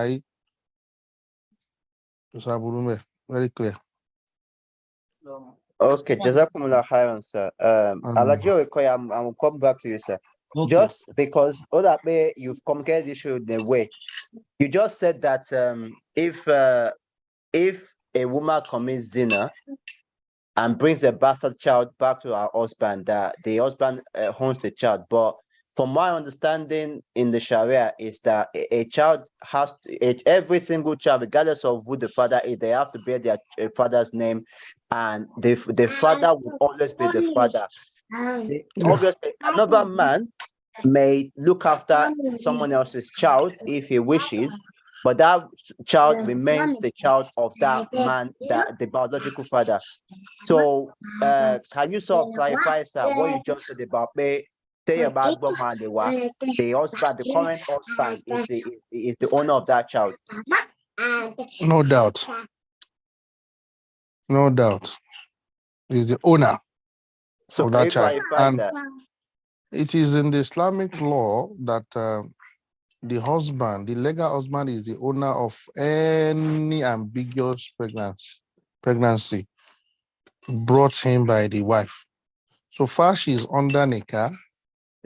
Very clear. Okay, Jazakumullah khairan, sir. Alhaji Okoya, I will come back to you, sir. Okay. Just because all that way you've communicated the issue in a way. You just said that if a woman commits zina and brings a bastard child back to her husband, that the husband owns the child. But from my understanding in the Sharia is that a child has every single child, regardless of who the father is, they have to bear their father's name, and the father will always be the father. Obviously, another man may look after someone else's child if he wishes, but that child remains the child of that man, the biological father. So can you sort of clarify, sir, what you just said about me? Say about the husband, the current husband is the owner of that child. No doubt. No doubt. He's the owner of that child. And it is in the Islamic law that the husband, the legal husband, is the owner of any ambiguous pregnancy brought in by the wife. So far, she is under nikah.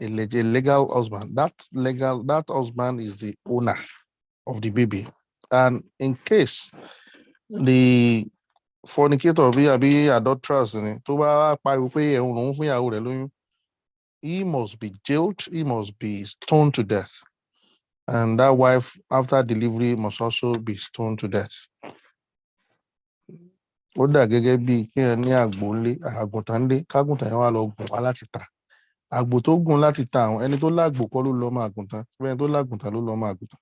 a legal husband. That husband is the owner of the baby. And in case the fornicator be adulterous, he must be jailed, he must be stoned to death. And that wife, after delivery, must also be stoned to death. Ó dà gẹ́gẹ́ bí kí ẹ ní àgbò ńlé, àgùntàn ńlé, kágùntàn yẹn wá lọ gùn wá láti tà. Àgbò tó gùn láti tà àwọn ẹni tó lágbò kọ́ ló lọ máa àgùntàn, ẹni tó lágùntàn ló lọ máa àgùntàn.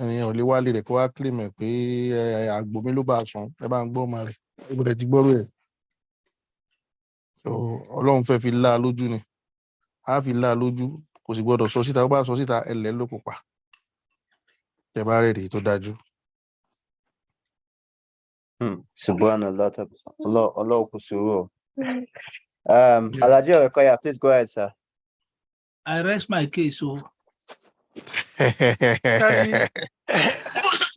Ẹni ò lè wálé rẹ̀ kó wá claim ẹ̀ pé àgbò mi ló bá sùn, ẹ bá ń gbọ́ ọmọ rẹ̀, ìbùdó ti gbọ́rú ẹ̀. So Ọlọ́run fẹ́ fi lá lójú ni, á fi lá lójú, kò sì gbọ́dọ̀ sọ síta, ó bá sọ síta ẹlẹ́ ló kò pa. Ẹ bá rẹ̀ rí tó dájú. Subhanallah, Allah kusuru. Alhaji Orekoya, please go ahead, sir. I rest my case, so.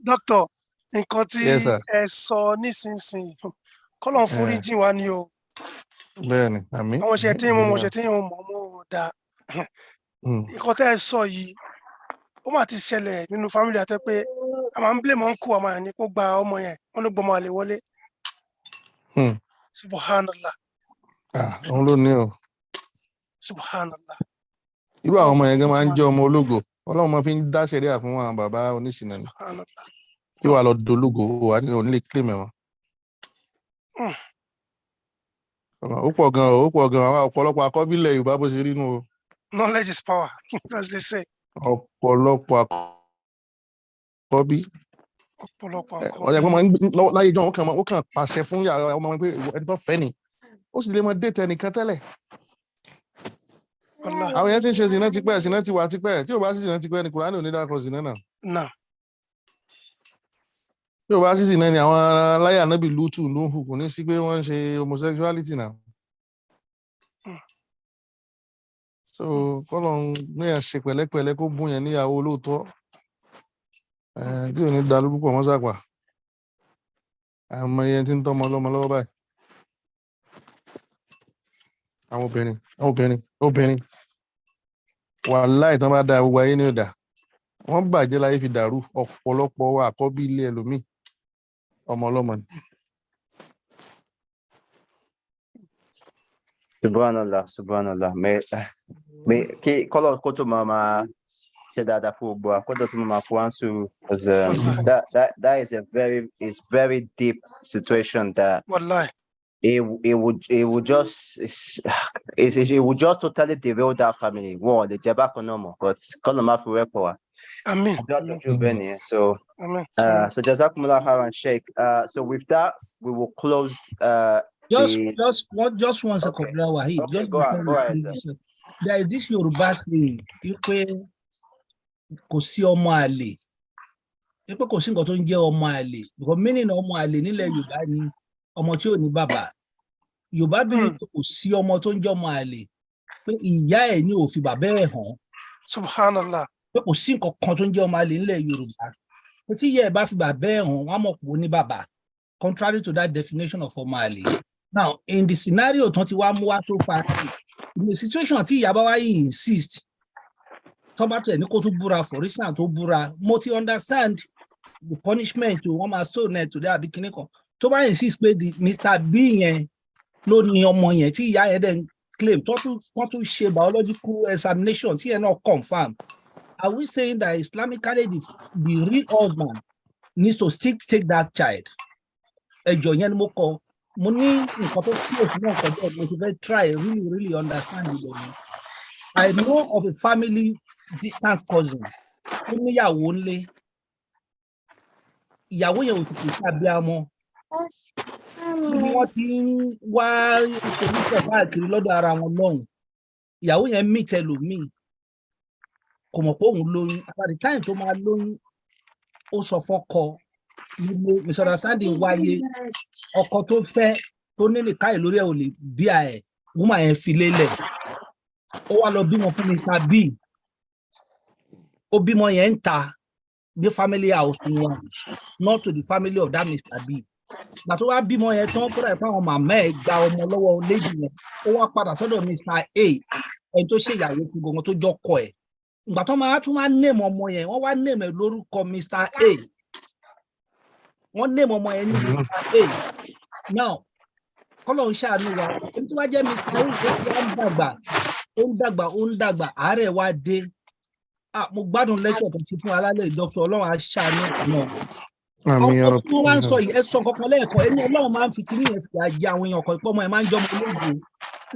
Doctor, nǹkan tí ẹ sọ nísinsìnyí, kọ́lọ̀ foríjì wa ni o. Bẹ́ẹ̀ni, àmín. Àwọn ṣe tí wọ́n mọ̀ dá. Nǹkan tẹ́ ẹ sọ yìí, ó mà ti ṣẹlẹ̀ nínú fámílì àti pé a máa ń blame uncle àmà ní kó gba ọmọ yẹn, wọ́n ló gbọmọ àlè wọlé. Subhanallah. Òun ló ní o. Subhanallah. Irú àwọn ọmọ yẹn gan máa ń jẹ́ ọmọ ológo. Ọlọ́run máa fi ń dá ṣẹ̀ríà fún àwọn bàbá oníṣìnà ni. Kí wàá lọ dológo, wà ní onílé claim wọn. Ó pọ̀ gan, àwọn ọ̀pọ̀lọpọ̀ àkọ́bílẹ̀ Yorùbá bó ṣe rí nù o. Knowledge is power, as they say. Ọ̀pọ̀lọpọ̀ àkọ́bí. Ọ̀yà pé láyé jọ́ ó kàn pàṣẹ fún yàrá ọmọ wọn pé ẹni tó fẹ́ ni. Ó sì lè mọ déètì ẹnìkan tẹ́lẹ̀. Àwọn yẹn ti ń ṣe zìnà tipẹ́, zìnà ti wà tipẹ́. Tí ò bá sí zìnà tipẹ́ ni Kùránì ò ní dákọ̀ zìnà náà. Tí ò bá sí zìnà ni àwọn láyà Nábì Lútù Núhù kò ní sí pé wọ́n ń ṣe homosexuality náà. So kọ́lọ̀ ń gbé yẹn ṣe pẹ̀lẹ́pẹ̀lẹ́ kó bún yẹn níyàwó olóòótọ́. Tí ò ní da lórúkọ mọ́ sàpà. Àmọ́ yẹn ti ń tọ́mọ ọlọ́mọ lọ́wọ́ báyìí. Àwọn obìnrin. Wàláhì tán bá dá gbogbo ayé ní ọ̀dà. Wọ́n bàjẹ́ láyé fi dàrú ọ̀pọ̀lọpọ̀ àkọ́bí ilé ẹlòmíì. Ọmọ ọlọ́mọ ni. Subhanallah. Me kí kọ́lọ̀ kó tó máa ṣe dáadáa fún gbogbo àkọ́dọ̀ tó máa fún wáńsù, that is a very deep situation that it would just totally derail that family. One, the jeba konomo, but kọ́lọ̀ máa fi wẹ́pọ̀ wa. Amen. So, so Jazakumullah khairan, Sheikh. So with that, we will close. Just one second, Wahid. Okay, go ahead. There is this Yoruba thing. Pé kò sí ọmọ àlè. Pé kò sí nǹkan tó ń jẹ́ ọmọ àlè. Because meaning ọmọ àlè nílẹ̀ Yorùbá ni ọmọ tí ò ní bàbá. Yorùbá believe pé kò sí ọmọ tó ń jẹ́ ọmọ àlè. Pé ìyá ẹ̀ ni ò fi bàbá ẹ̀ hàn. Subhanallah. Pé kò sí nǹkan kan tó ń jẹ́ ọmọ àlè nílẹ̀ Yorùbá. Pé tí ìyá ẹ̀ bá fi bàbá ẹ̀ hàn, wọ́n á mọ̀ pé ó ní bàbá. Contrary to that definition of ọmọ àlè. Now, in the scenario tó ti wá mú wá so far, in the situation tí ìyá bá wá yìí insist, tó bá tẹ̀ ní kó tún búra for instance tó búra, mo ti understand the punishment to wọ́n máa stone net to àbí kíní kan. Tó bá insist pé the Mr. B yẹn ló ní ọmọ yẹn tí ìyá yẹn dẹ̀ claim tó tún ṣe biological examination tí yẹn náà confirm. Are we saying that Islamically the real husband needs to still take that child? Ẹjọ́ yẹn ni mo kọ. Mo ní nǹkan tó close náà kọjá mo ti fẹ́ try really understand it. I know of a family distant cousin ó níyàwó ńlé. Ìyàwó yẹn ò sì kò ṣàbíamọ. Bí wọ́n ti ń wá ìṣòwò káàkiri lọ́dọ̀ ara wọn lọ́hùn. Ìyàwó yẹn meet ẹlòmíì. Kò mọ̀ pé òun lóyún. At the time tó máa lóyún, ó sọ fọ́kọ. Misunderstanding wáyé. Ọkọ tó fẹ́ tó ní nìkáyè lórí ẹ̀ ò lè bí ẹ̀ woman yẹn fi lélẹ̀. Ó wá lọ bímọ fún Mr. B. Ó bímọ yẹn ń ta ní family house wọn, not to the family of that Mr. B. Gbà tó wá bímọ yẹn tán kó dà pé àwọn màmá ẹ̀ gba ọmọ lọ́wọ́ lady yẹn. Ó wá padà sọ́dọ̀ Mr. A ẹni tó ṣe ìyàwó fún gbogbo tó jọ kọ ẹ̀ ìgbà tó máa tún wá name ọmọ yẹn wọ́n wá name ẹ̀ lórúkọ Mr. A wọ́n name ọmọ yẹn ní Mr. A now kọ́lọ̀ ń ṣàánú wa ẹni tó wá jẹ́ Mr. A ó ń dàgbà àárẹ̀ wá dé mo gbádùn lecture tó ti fún alálẹ̀ dr ọlọ́run á ṣàánú náà ọkọ tí wọ́n wá ń sọ yìí ẹ sọ kankan lẹ́ẹ̀kan ẹni ọlọ́run máa ń fi kíní yẹn fi àjẹ àwọn èèyàn kan ìpọ́nmọ́ ẹ̀ máa ń jọmọ olóògbé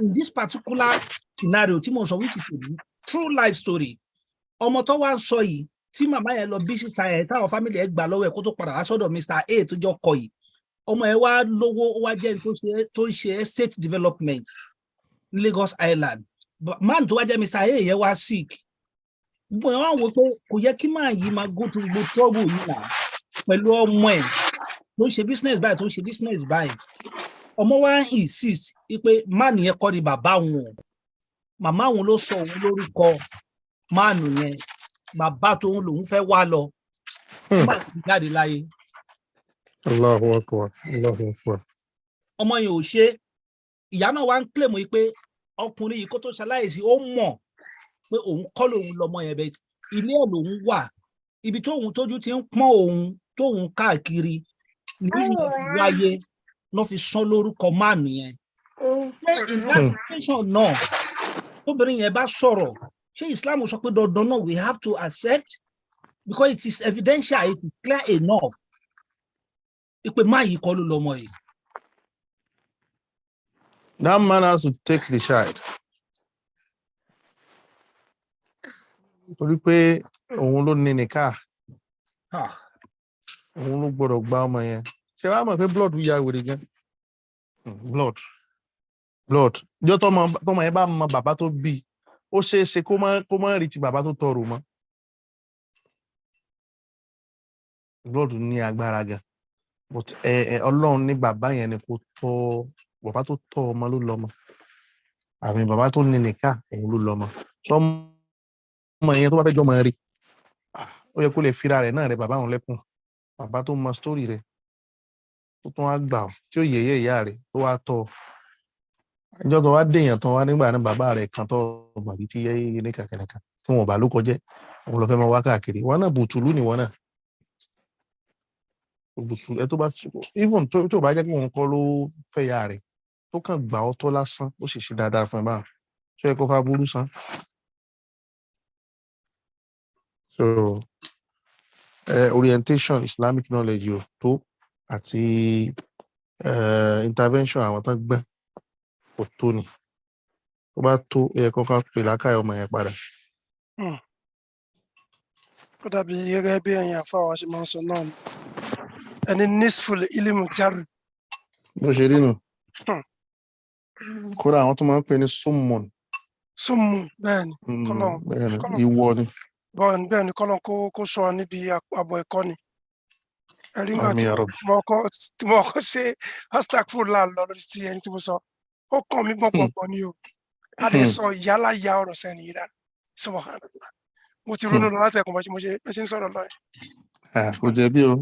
in this particular scenario tí mo sọ which is a true life story ọmọ tó wá ń sọ yìí tí màmá yẹn lọ bí síta ẹ̀ táwọn family ẹ̀ gbà lọ́wọ́ ẹ̀ kó tó padà wá sọ́dọ̀ Mr. A tó jọ kọ yìí ọmọ ẹ̀ wá lówó ó wá jẹ́ tó ń ṣe estate development ní Lagos Island man tó wá jẹ́ Mr. A yẹn wá sick gbogbo yẹn wá wò pé kò yẹ kí máa yí máa go to gbogbo trouble yìí náà pẹ̀lú ọmọ ẹ̀ tó ń ṣe business báyìí ọmọ wa insist pé man yẹn kọ́ ni bàbá òun màmá òun ló sọ òun lórúkọ man yẹn bàbá tóun lòun fẹ́ wá lọ nígbà tí jáde láyé. Allahu Akbar. ọmọ yẹn ò ṣe ìyá náà wá ń claim pé ọkùnrin yìí kó tó ṣaláìsí ó mọ̀ pé òun kọ́ lòun lọmọ yẹn bẹ́ẹ̀ ilé ẹ̀ lòun wà ibi tóun tójú ti ń pọ́n òun tóun káàkiri nínú wáyé ló fi sán lórúkọ máàmù yẹn ṣé in that situation náà tóbìnrin yẹn bá sọ̀rọ̀ ṣé Islam sọ pé dandan náà we have to accept because it is evidential it is clear enough pé má yìí kọ́ ló lọmọ yìí. That man has to take the child. Torí pé òun ló ní nìka òun ló gbọ́dọ̀ gba ọmọ yẹn ṣe wá mọ̀ pé blood ya wèrè gan blood jọ tọmọ yẹn bá mọ bàbá tó bí ó ṣeé ṣe kó má rí ti bàbá tó tọrọ mọ́ blood ní agbára gan but Ọlọ́run ní bàbá yẹn ni kò tọ́ bàbá tó tọ́ ọmọ ló lọ́mọ àmì bàbá tó ní nìka òun ló lọ́mọ ọmọ yẹn tó bá fẹ́ jọ máa rí ó yẹ kó lè fira rẹ̀ náà rẹ̀ bàbá òun lẹ́kùn bàbá tó mọ sítórì rẹ̀ tó tún wá gbà tí ó yẹ̀yẹ́ ìyá rẹ̀ tó wá tọ́ ẹjọ́ tó wá dèèyàn tán wá nígbà náà bàbá rẹ̀ kan tó gbàgbé tí yẹ́yẹ́ ní kàkẹ́nìkan tí wọn ò bá ló kọjẹ́ òun lọ fẹ́ máa wá káàkiri wọn náà bùtùlù ni wọn náà bùtùlù ẹ tó bá even tó bá jẹ́ pé òun kọ́ ló fẹ́ ìyá rẹ̀ tó kàn gbà ọ́ tó lásán ó sì ṣe dáadáa fún ẹ báà ṣé ẹ kó fa burú san. So orientation Islamic knowledge yóò tó àti intervention àwọn tó gbẹ́ kò tó ni tó bá tó ẹ̀kọ́ kan pè lákàyè ọmọ yẹn padà. Ó dàbí gẹ́gẹ́ bí ẹ̀yin àfáwà ṣe máa ń sọ náà ẹni nisful ilmu jarr. Bó ṣe rí nù kódà àwọn tó máa ń pè ní summun bẹ́ẹ̀ ni kọ́lọ̀ ìwọ ni bẹ́ẹ̀ ni kọ́lọ̀ kó sọ níbi àbọ̀ ẹ̀kọ́ ni ẹ̀rí máa tí mo kọ́ ṣe astagfirullah lọ lórí ti ẹni tí mo sọ ó kàn mí gbọ́ngbọ̀ngbọ̀ ni o a lè sọ ìyálà ya ọ̀rọ̀ sẹ́ni yìí dára subhanallah mo ti ronú lọ láti ẹ̀kọ́ bó ṣe ń sọ̀rọ̀ lọ́yẹ̀. Kò jẹ̀bi o